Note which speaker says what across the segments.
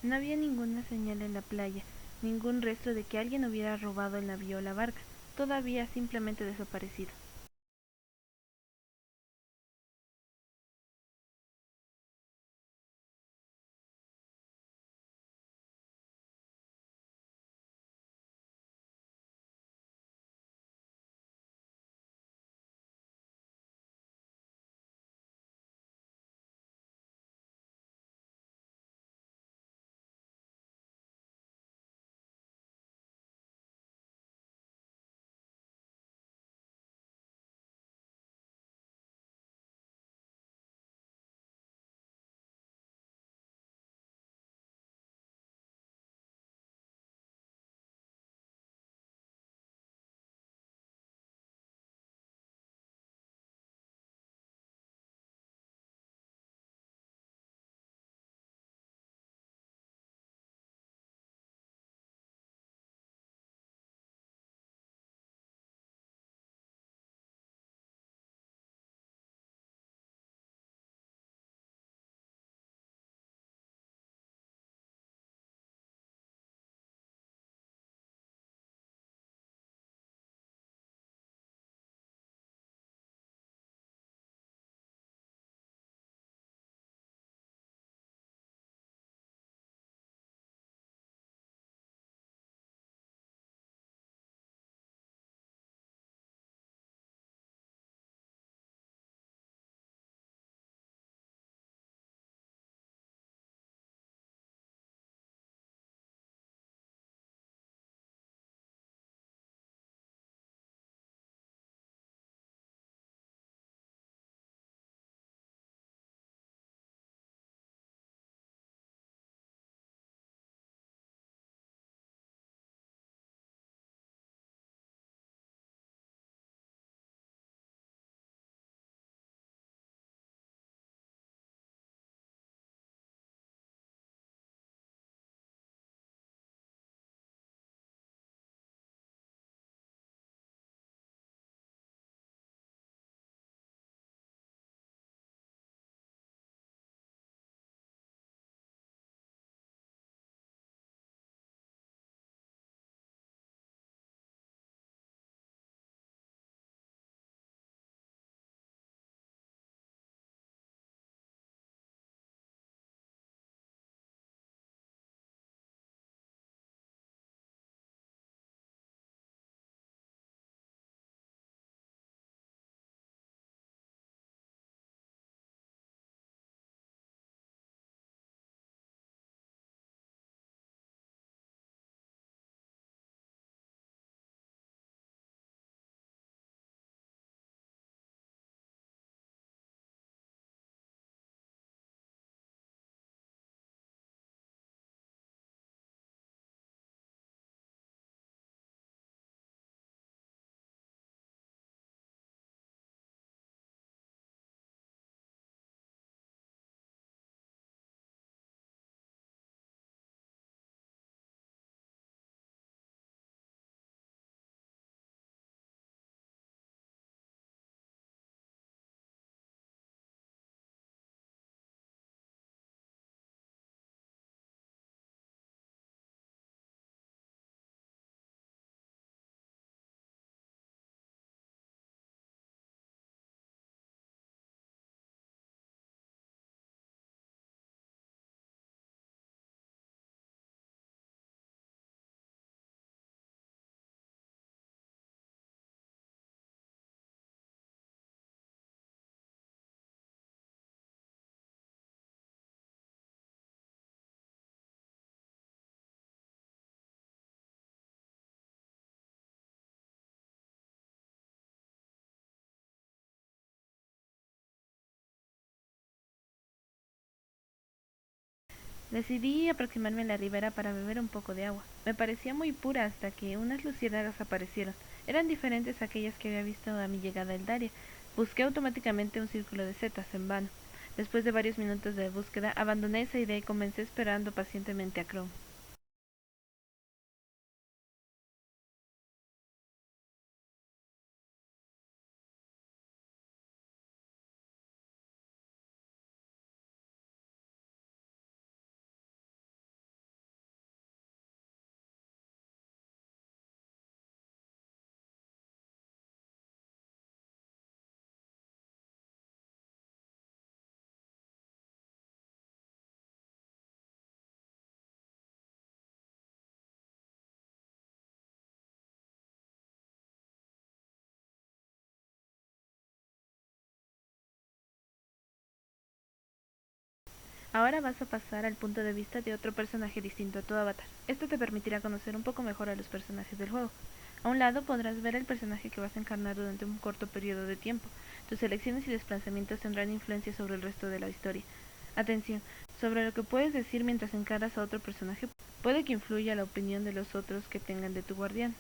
Speaker 1: No había ninguna señal en la playa, ningún rastro de que alguien hubiera robado el navío o la barca. Todo había simplemente desaparecido. Decidí aproximarme a la ribera para beber un poco de agua. Me parecía muy pura hasta que unas luciérnagas aparecieron. Eran diferentes a aquellas que había visto a mi llegada al Daria. Busqué automáticamente un círculo de setas, en vano. Después de varios minutos de búsqueda, abandoné esa idea y comencé esperando pacientemente a Chrome. Ahora vas a pasar al punto de vista de otro personaje distinto a tu avatar. Esto te permitirá conocer un poco mejor a los personajes del juego. A un lado podrás ver el personaje que vas a encarnar durante un corto periodo de tiempo. Tus elecciones y desplazamientos tendrán influencia sobre el resto de la historia. Atención, sobre lo que puedes decir mientras encaras a otro personaje puede que influya la opinión de los otros que tengan de tu guardián.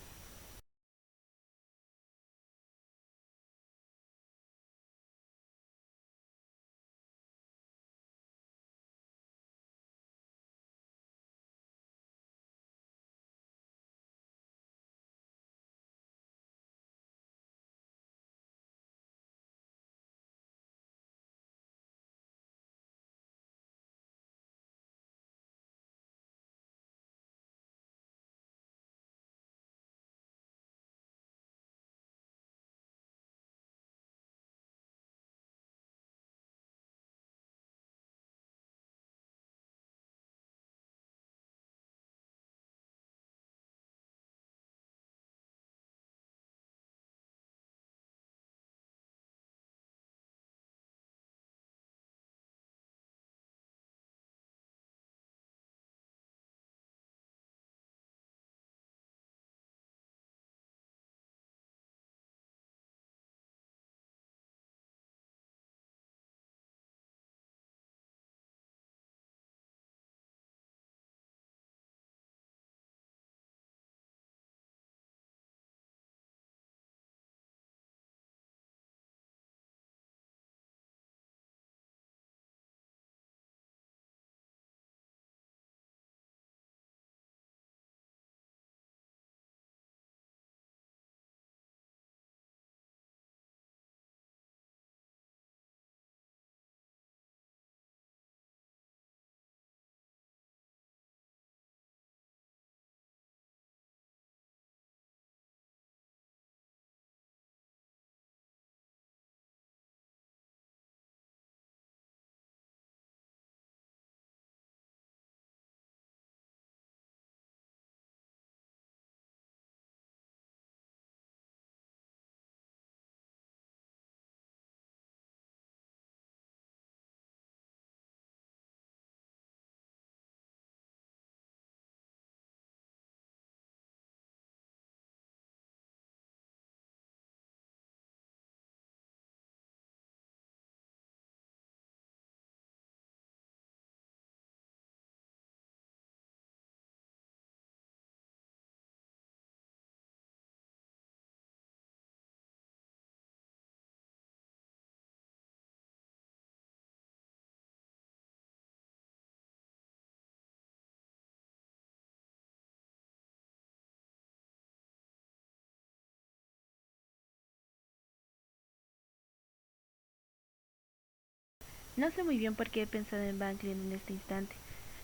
Speaker 1: No sé muy bien por qué he pensado en Banklin en este instante.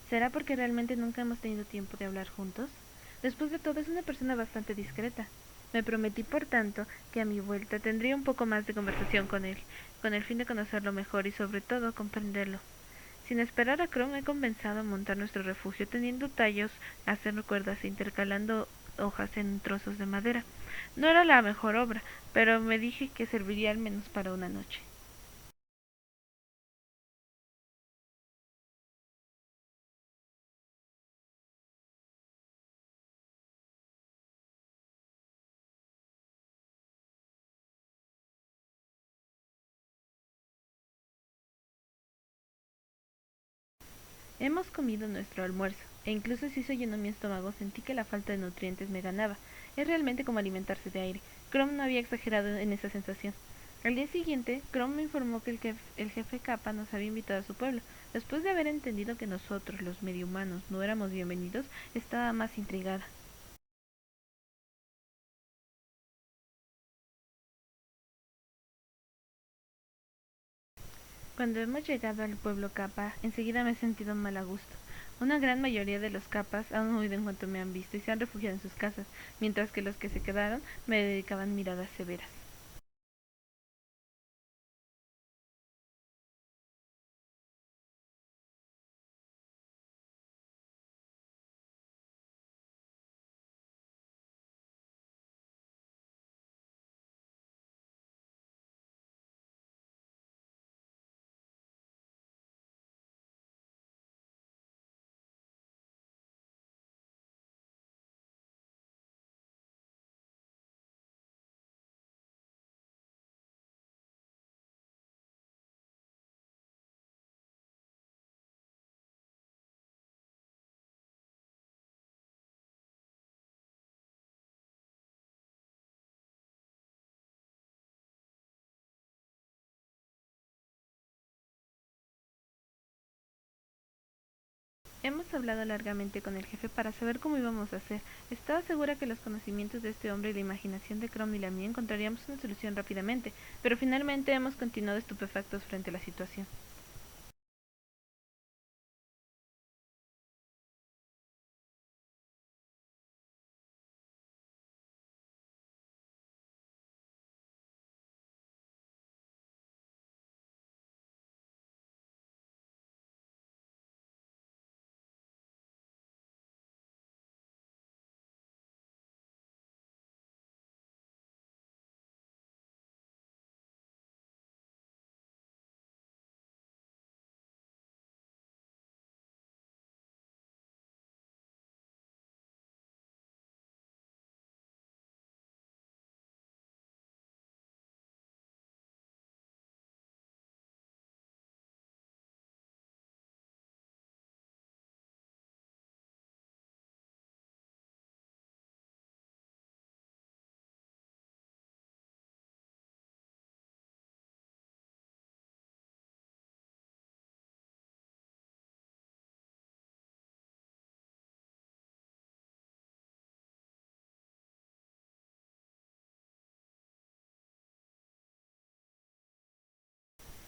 Speaker 1: ¿Será porque realmente nunca hemos tenido tiempo de hablar juntos? Después de todo, es una persona bastante discreta. Me prometí, por tanto, que a mi vuelta tendría un poco más de conversación con él, con el fin de conocerlo mejor y sobre todo comprenderlo. Sin esperar a Chrome, he comenzado a montar nuestro refugio teniendo tallos, hacer cuerdas e intercalando hojas en trozos de madera. No era la mejor obra, pero me dije que serviría al menos para una noche. Hemos comido nuestro almuerzo, e incluso si se llenó mi estómago sentí que la falta de nutrientes me ganaba. Es realmente como alimentarse de aire. Chrome no había exagerado en esa sensación. Al día siguiente, Chrome me informó que el jefe Kappa nos había invitado a su pueblo. Después de haber entendido que nosotros, los medio humanos, no éramos bienvenidos, estaba más intrigada. Cuando hemos llegado al pueblo Kappa, enseguida me he sentido mal a gusto. Una gran mayoría de los Kappas han huido en cuanto me han visto y se han refugiado en sus casas, mientras que los que se quedaron me dedicaban miradas severas. Hemos hablado largamente con el jefe para saber cómo íbamos a hacer. Estaba segura que los conocimientos de este hombre y la imaginación de Crom y la mía encontraríamos una solución rápidamente, pero finalmente hemos continuado estupefactos frente a la situación.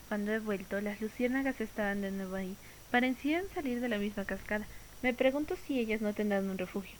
Speaker 1: Cuando he vuelto, las luciérnagas estaban de nuevo ahí. Parecían salir de la misma cascada. Me pregunto si ellas no tendrán un refugio.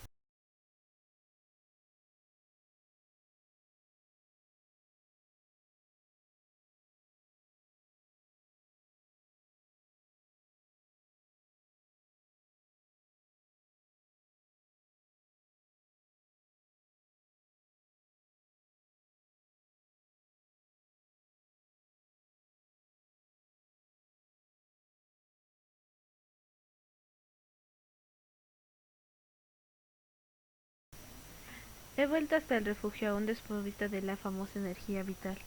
Speaker 1: He vuelto hasta el refugio aún desprovista de la famosa energía vital.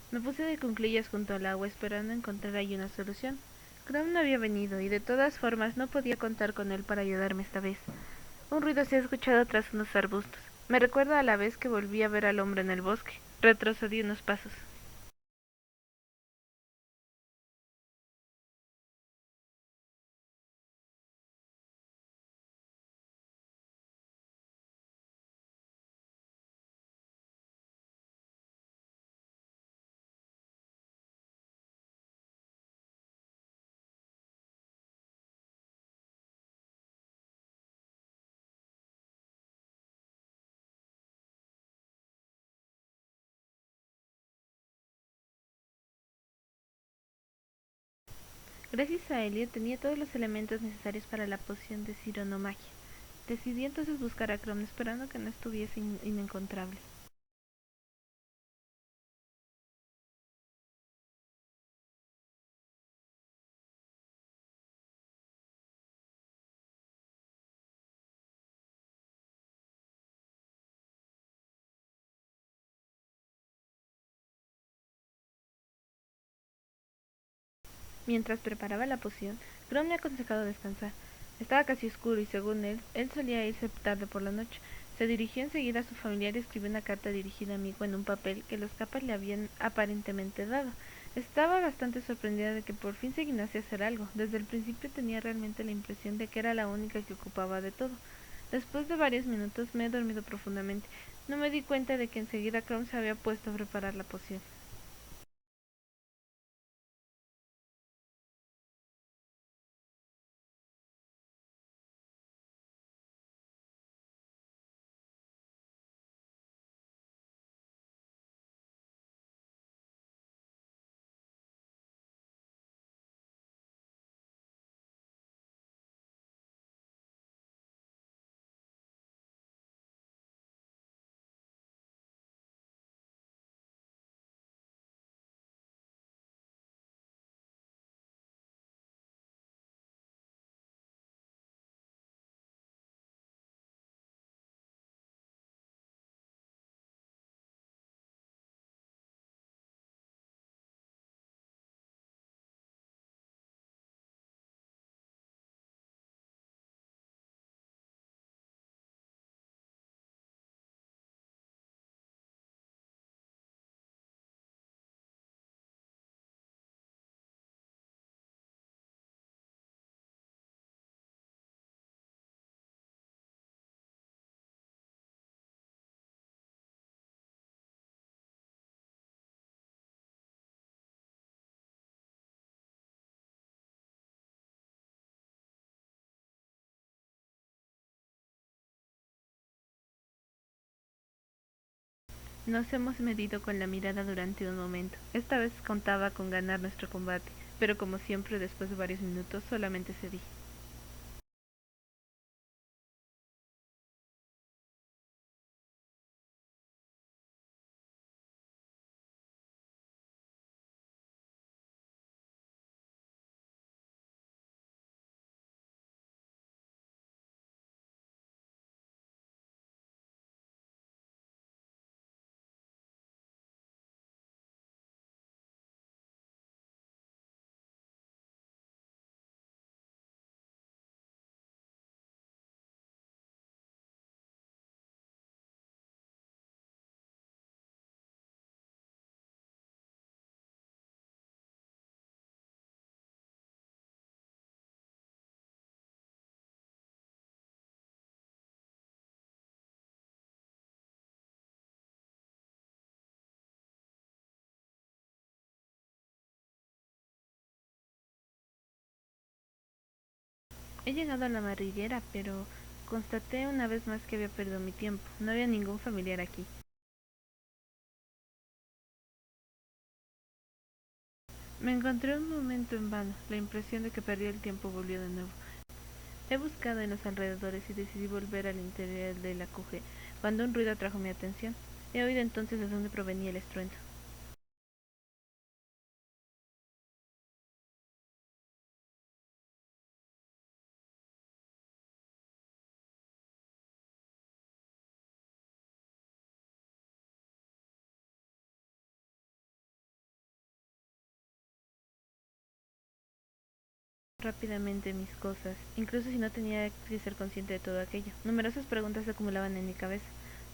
Speaker 1: Me puse de cuclillas junto al agua esperando encontrar ahí una solución. Crom no había venido y de todas formas no podía contar con él para ayudarme esta vez. Un ruido se ha escuchado tras unos arbustos. Me recuerda a la vez que volví a ver al hombre en el bosque. Retrocedí unos pasos. Gracias a Elliot tenía todos los elementos necesarios para la poción de sironomagia. Decidí entonces buscar a Crom esperando que no estuviese inencontrable. Mientras preparaba la poción, Crom me ha aconsejado descansar. Estaba casi oscuro y según él solía irse tarde por la noche. Se dirigió enseguida a su familiar y escribió una carta dirigida a mí en un papel que los capas le habían aparentemente dado. Estaba bastante sorprendida de que por fin se dignase hacer algo. Desde el principio tenía realmente la impresión de que era la única que ocupaba de todo. Después de varios minutos me he dormido profundamente. No me di cuenta de que enseguida Crom se había puesto a preparar la poción. Nos hemos medido con la mirada durante un momento. Esta vez contaba con ganar nuestro combate, pero como siempre después de varios minutos solamente cedí. He llegado a la madriguera, pero constaté una vez más que había perdido mi tiempo. No había ningún familiar aquí. Me encontré un momento en vano. La impresión de que perdí el tiempo volvió de nuevo. He buscado en los alrededores y decidí volver al interior de la cuje cuando un ruido atrajo mi atención. He oído entonces de dónde provenía el estruendo. Rápidamente mis cosas, incluso si no tenía que ser consciente de todo aquello. Numerosas preguntas se acumulaban en mi cabeza.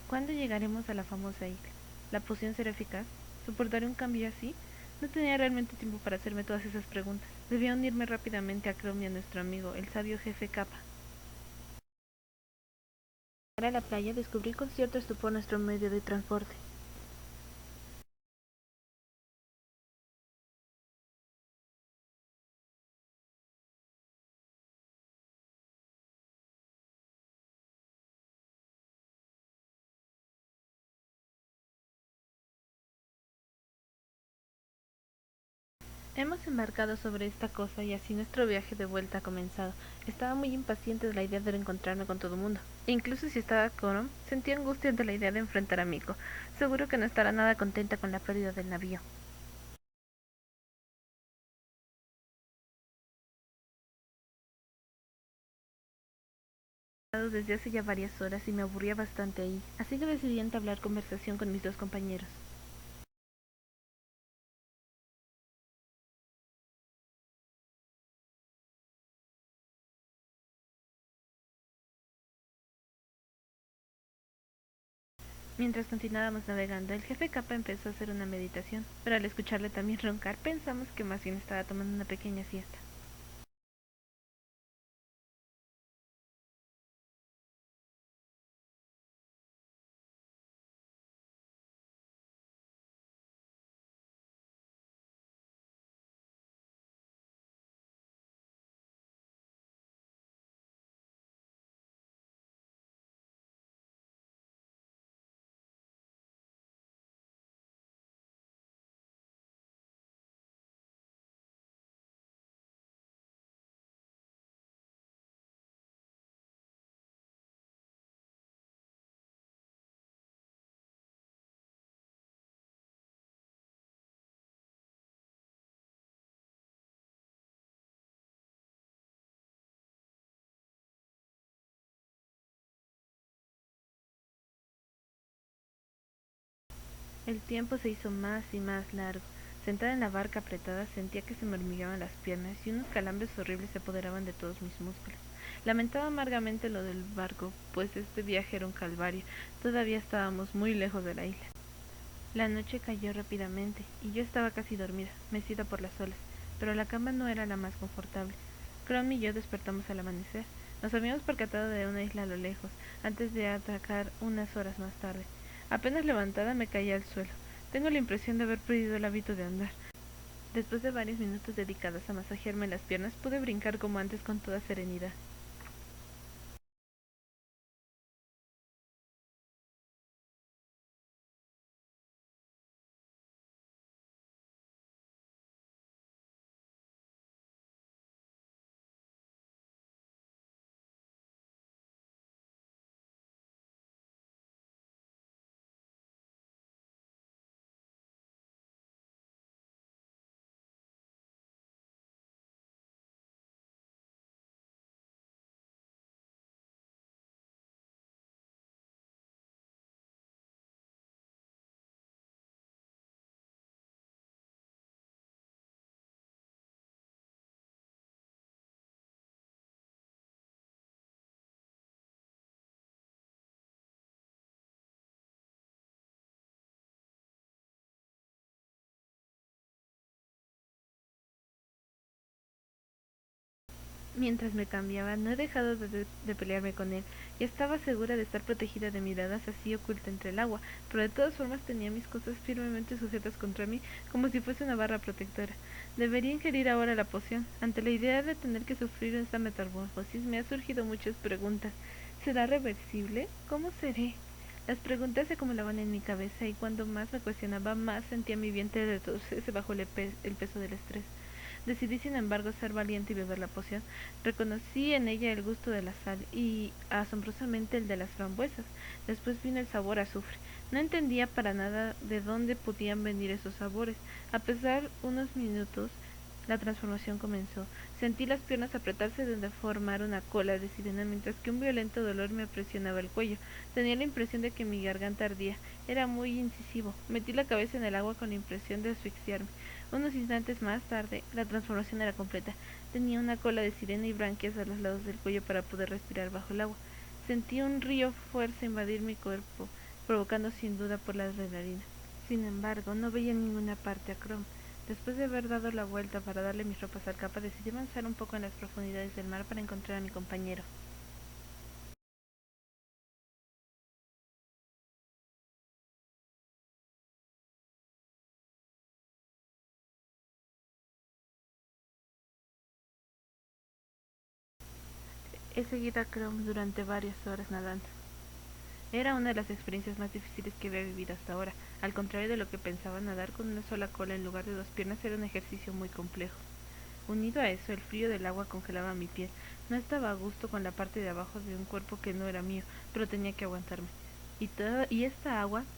Speaker 1: ¿Cuándo llegaremos a la famosa isla? ¿La poción será eficaz? ¿Soportaré un cambio así? No tenía realmente tiempo para hacerme todas esas preguntas. Debía unirme rápidamente a Chrome y a nuestro amigo, el sabio jefe Kappa. Para la playa descubrí con cierto estupor nuestro medio de transporte. Hemos embarcado sobre esta cosa y así nuestro viaje de vuelta ha comenzado. Estaba muy impaciente de la idea de reencontrarme con todo el mundo. E incluso si estaba con sentía angustia ante la idea de enfrentar a Miko. Seguro que no estará nada contenta con la pérdida del navío. Desde hace ya varias horas y me aburría bastante ahí, así que decidí entablar conversación con mis dos compañeros. Mientras continuábamos navegando, el jefe Kappa empezó a hacer una meditación, pero al escucharle también roncar, pensamos que más bien estaba tomando una pequeña siesta. El tiempo se hizo más y más largo. Sentada en la barca apretada sentía que se me hormigueaban las piernas y unos calambres horribles se apoderaban de todos mis músculos. Lamentaba amargamente lo del barco, pues este viaje era un calvario. Todavía estábamos muy lejos de la isla. La noche cayó rápidamente y yo estaba casi dormida, mecida por las olas, pero la cama no era la más confortable. Chrome y yo despertamos al amanecer. Nos habíamos percatado de una isla a lo lejos, antes de atacar unas horas más tarde. Apenas levantada me caí al suelo. Tengo la impresión de haber perdido el hábito de andar. Después de varios minutos dedicados a masajearme las piernas, pude brincar como antes con toda serenidad. Mientras me cambiaba, no he dejado de pelearme con él, y estaba segura de estar protegida de miradas así oculta entre el agua, pero de todas formas tenía mis cosas firmemente sujetas contra mí, como si fuese una barra protectora. Debería ingerir ahora la poción. Ante la idea de tener que sufrir esta metamorfosis, me han surgido muchas preguntas. ¿Será reversible? ¿Cómo seré? Las preguntas se acumulaban en mi cabeza, y cuando más me cuestionaba, más sentía mi vientre retorcerse bajo el peso del estrés. Decidí, sin embargo, ser valiente y beber la poción. Reconocí en ella el gusto de la sal y, asombrosamente, el de las frambuesas. Después vino el sabor a azufre. No entendía para nada de dónde podían venir esos sabores. A pesar unos minutos, la transformación comenzó. Sentí las piernas apretarse de formar una cola de sirena, mientras que un violento dolor me presionaba el cuello. Tenía la impresión de que mi garganta ardía. Era muy incisivo. Metí la cabeza en el agua con la impresión de asfixiarme. Unos instantes más tarde, la transformación era completa. Tenía una cola de sirena y branquias a los lados del cuello para poder respirar bajo el agua. Sentí un río fuerza invadir mi cuerpo, provocando sin duda por la adrenalina. Sin embargo, no veía en ninguna parte a Chrome. Después de haber dado la vuelta para darle mis ropas al capa, decidí avanzar un poco en las profundidades del mar para encontrar a mi compañero. He seguido a Chrome durante varias horas nadando. Era una de las experiencias más difíciles que había vivido hasta ahora. Al contrario de lo que pensaba, nadar con una sola cola en lugar de dos piernas era un ejercicio muy complejo. Unido a eso, el frío del agua congelaba mi piel. No estaba a gusto con la parte de abajo de un cuerpo que no era mío, pero tenía que aguantarme.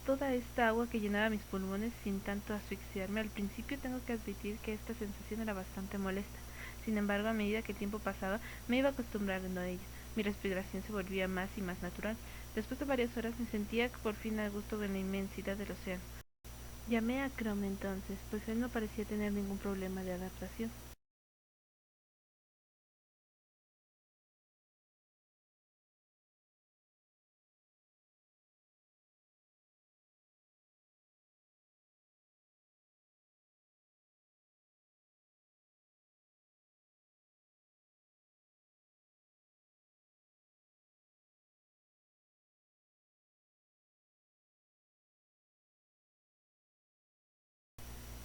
Speaker 1: Toda esta agua que llenaba mis pulmones sin tanto asfixiarme, al principio tengo que admitir que esta sensación era bastante molesta. Sin embargo, a medida que el tiempo pasaba, me iba acostumbrando a ella. Mi respiración se volvía más y más natural. Después de varias horas me sentía por fin a gusto en la inmensidad del océano. Llamé a Chrome entonces, pues él no parecía tener ningún problema de adaptación.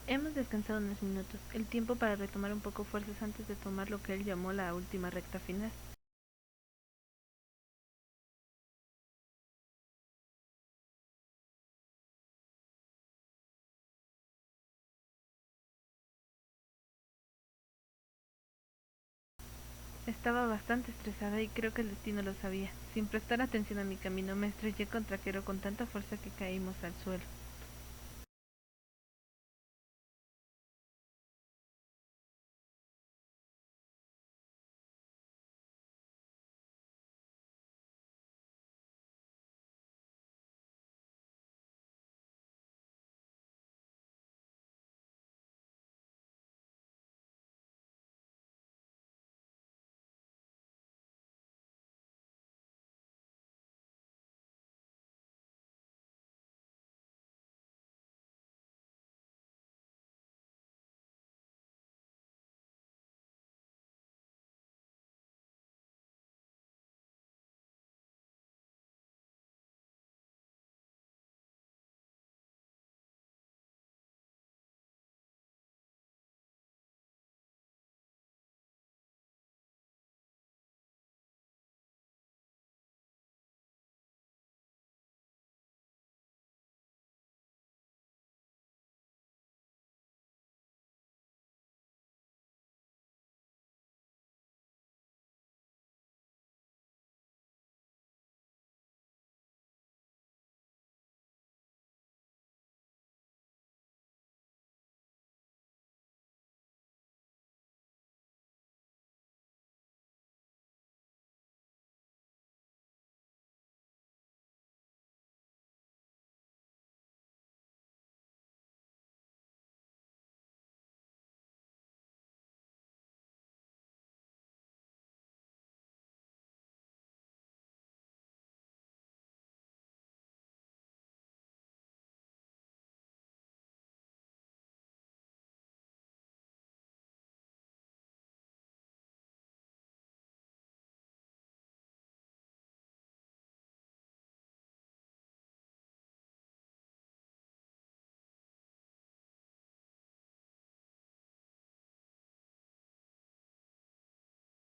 Speaker 1: Hemos descansado unos minutos, el tiempo para retomar un poco fuerzas antes de tomar lo que él llamó la última recta final. Estaba bastante estresada y creo que el destino lo sabía. Sin prestar atención a mi camino, me estrellé contra Quero con tanta fuerza que caímos al suelo.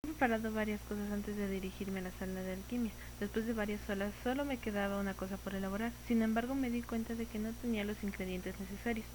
Speaker 1: He preparado varias cosas antes de dirigirme a la sala de alquimia. Después de varias horas solo me quedaba una cosa por elaborar. Sin embargo, me di cuenta de que no tenía los ingredientes necesarios.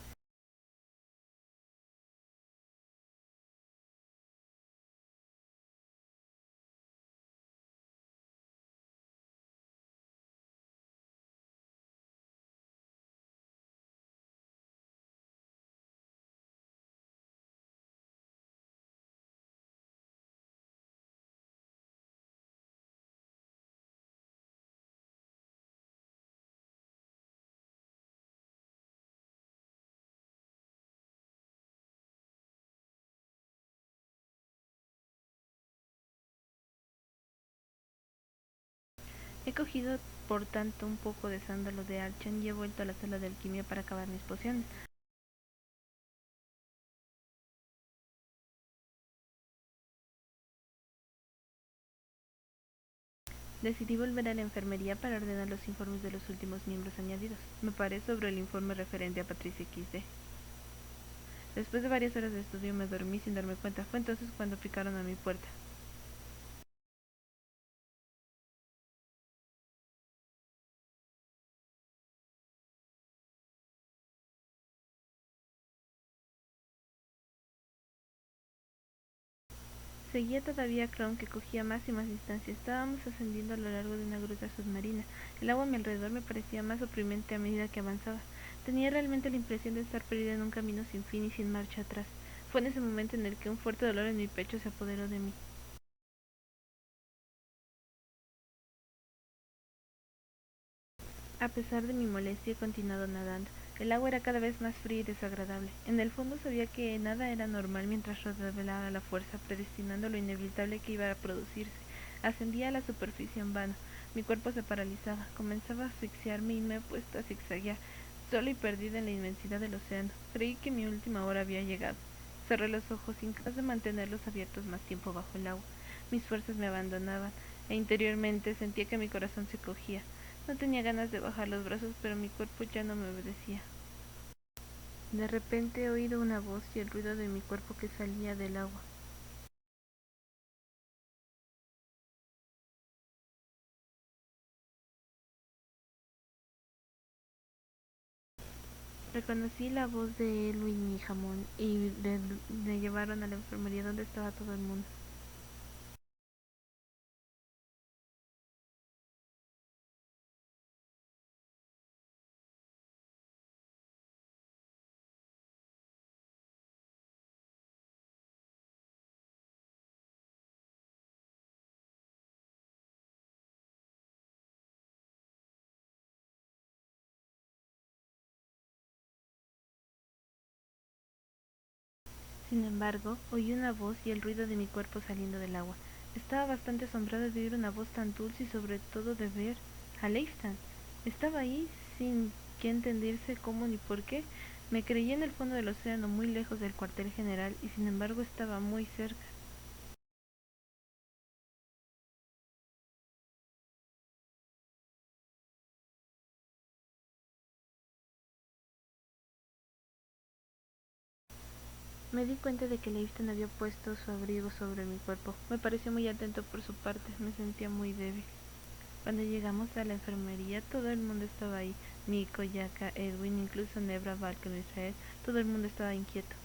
Speaker 1: He cogido por tanto un poco de sándalo de Archan y he vuelto a la sala de alquimia para acabar mis pociones. Decidí volver a la enfermería para ordenar los informes de los últimos miembros añadidos. Me paré sobre el informe referente a Patricia XD. Después de varias horas de estudio me dormí sin darme cuenta. Fue entonces cuando picaron a mi puerta. Seguía todavía a Chrome, que cogía más y más distancia. Estábamos ascendiendo a lo largo de una gruta submarina. El agua a mi alrededor me parecía más oprimente a medida que avanzaba. Tenía realmente la impresión de estar perdida en un camino sin fin y sin marcha atrás. Fue en ese momento en el que un fuerte dolor en mi pecho se apoderó de mí. A pesar de mi molestia, he continuado nadando. El agua era cada vez más fría y desagradable. En el fondo sabía que nada era normal mientras revelaba la fuerza, predestinando lo inevitable que iba a producirse. Ascendía a la superficie en vano. Mi cuerpo se paralizaba. Comenzaba a asfixiarme y me he puesto a zigzaguear, sola y perdida en la inmensidad del océano. Creí que mi última hora había llegado. Cerré los ojos, incapaz de mantenerlos abiertos más tiempo bajo el agua. Mis fuerzas me abandonaban, e interiormente sentía que mi corazón se cogía. No tenía ganas de bajar los brazos, pero mi cuerpo ya no me obedecía. De repente he oído una voz y el ruido de mi cuerpo que salía del agua. Reconocí la voz de Elwin y Jamón y me llevaron a la enfermería donde estaba todo el mundo. Sin embargo, oí una voz y el ruido de mi cuerpo saliendo del agua. Estaba bastante asombrada de oír una voz tan dulce y sobre todo de ver a Leiftan. Estaba ahí sin que entenderse cómo ni por qué. Me creía en el fondo del océano, muy lejos del cuartel general, y sin embargo estaba muy cerca. Me di cuenta de que Leifton había puesto su abrigo sobre mi cuerpo. Me pareció muy atento por su parte. Me sentía muy débil. Cuando llegamos a la enfermería, todo el mundo estaba ahí. Nico, Yaka, Edwin, incluso Nebra, Valken, Israel. Todo el mundo estaba inquieto.